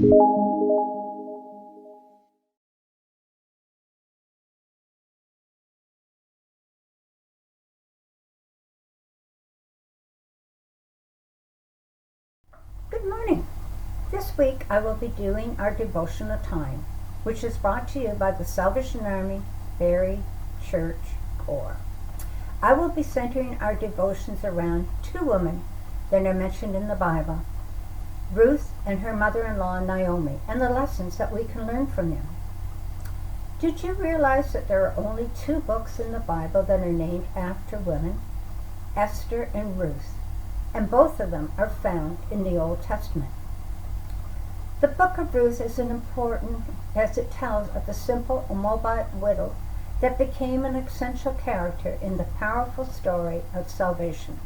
Good morning. This week I will be doing our devotional time, which is brought to you by the Salvation Army Berry Church Corps. I will be centering our devotions around two women that are mentioned in the Bible, Ruth and her mother-in-law Naomi, and the lessons that we can learn from them. Did you realize that there are only two books in the Bible that are named after women, Esther and Ruth? And both of them are found in the Old Testament. The book of Ruth is important as it tells of the simple Moabite widow that became an essential character in the powerful story of salvation.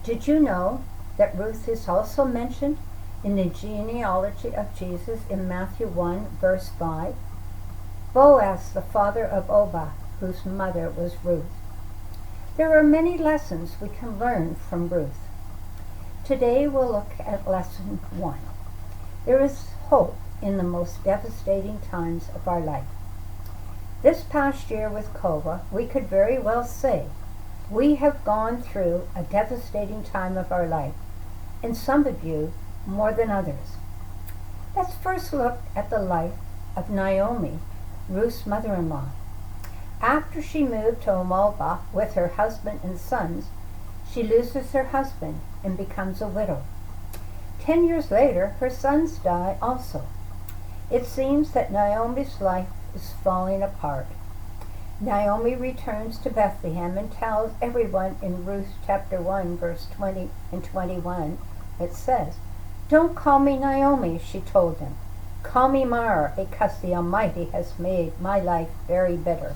Did you know that Ruth is also mentioned in the genealogy of Jesus in Matthew 1, verse 5? Boaz, the father of Obed, whose mother was Ruth. There are many lessons we can learn from Ruth. Today we'll look at lesson 1. There is hope in the most devastating times of our life. This past year with COVID, we could very well say we have gone through a devastating time of our life, and some of you more than others. Let's first look at the life of Naomi, Ruth's mother-in-law. After she moved to Moab with her husband and sons, she loses her husband and becomes a widow. 10 years later, her sons die also. It seems that Naomi's life is falling apart. Naomi returns to Bethlehem and tells everyone in Ruth chapter 1, verse 20 and 21, it says, "Don't call me Naomi," she told them. "Call me Mara, because the Almighty has made my life very bitter.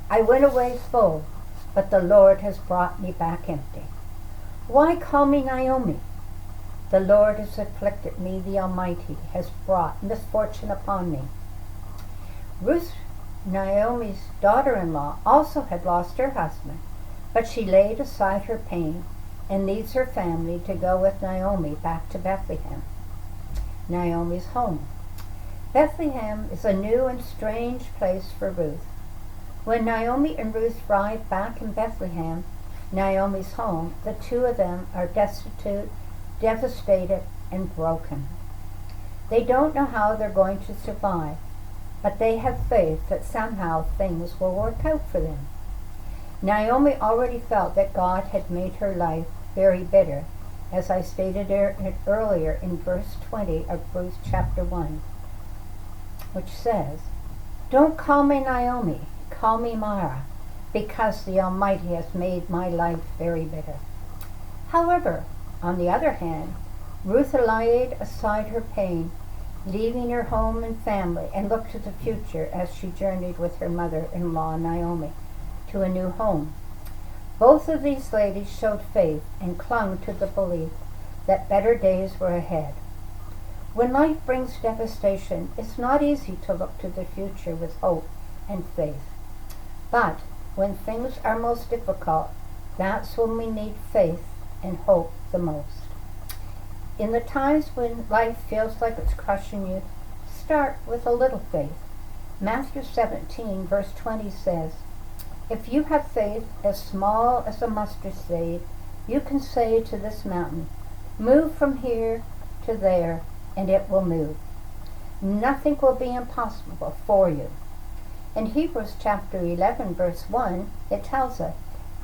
I went away full, but the Lord has brought me back empty. Why call me Naomi? The Lord has afflicted me, the Almighty has brought misfortune upon me." Ruth, Naomi's daughter-in-law, also had lost her husband, but she laid aside her pain and leads her family to go with Naomi back to Bethlehem, Naomi's home. Bethlehem is a new and strange place for Ruth. When Naomi and Ruth arrive back in Bethlehem, Naomi's home, the two of them are destitute, devastated, and broken. They don't know how they're going to survive, but they have faith that somehow things will work out for them. Naomi already felt that God had made her life very bitter, as I stated earlier in verse 20 of Ruth chapter 1, which says, "Don't call me Naomi, call me Mara, because the Almighty has made my life very bitter." However, on the other hand, Ruth laid aside her pain, leaving her home and family, and looked to the future as she journeyed with her mother-in-law Naomi to a new home. Both of these ladies showed faith and clung to the belief that better days were ahead. When life brings devastation, it's not easy to look to the future with hope and faith. But when things are most difficult, that's when we need faith and hope the most. In the times when life feels like it's crushing you, start with a little faith. Matthew 17, verse 20 says, "If you have faith as small as a mustard seed, you can say to this mountain, 'Move from here to there,' and it will move. Nothing will be impossible for you." In Hebrews chapter 11, verse 1, it tells us,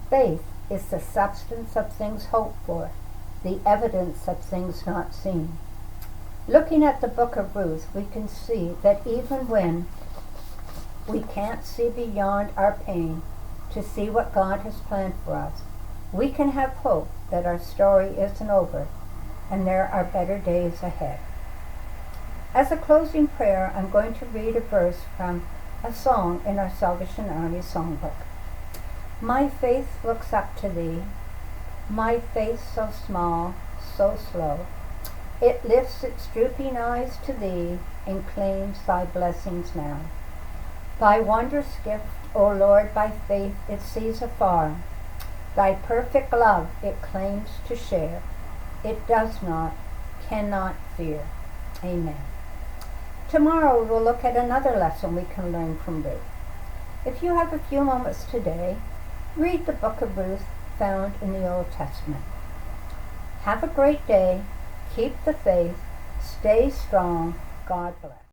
"Faith is the substance of things hoped for, the evidence of things not seen." Looking at the book of Ruth, we can see that even when we can't see beyond our pain to see what God has planned for us, we can have hope that our story isn't over and there are better days ahead. As a closing prayer, I'm going to read a verse from a song in our Salvation Army songbook. "My faith looks up to thee, my faith so small, so slow. It lifts its drooping eyes to thee and claims thy blessings now. Thy wondrous gift, O Lord, by faith it sees afar. Thy perfect love it claims to share. It does not, cannot fear." Amen. Tomorrow we will look at another lesson we can learn from Ruth. If you have a few moments today, read the book of Ruth found in the Old Testament. Have a great day. Keep the faith. Stay strong. God bless.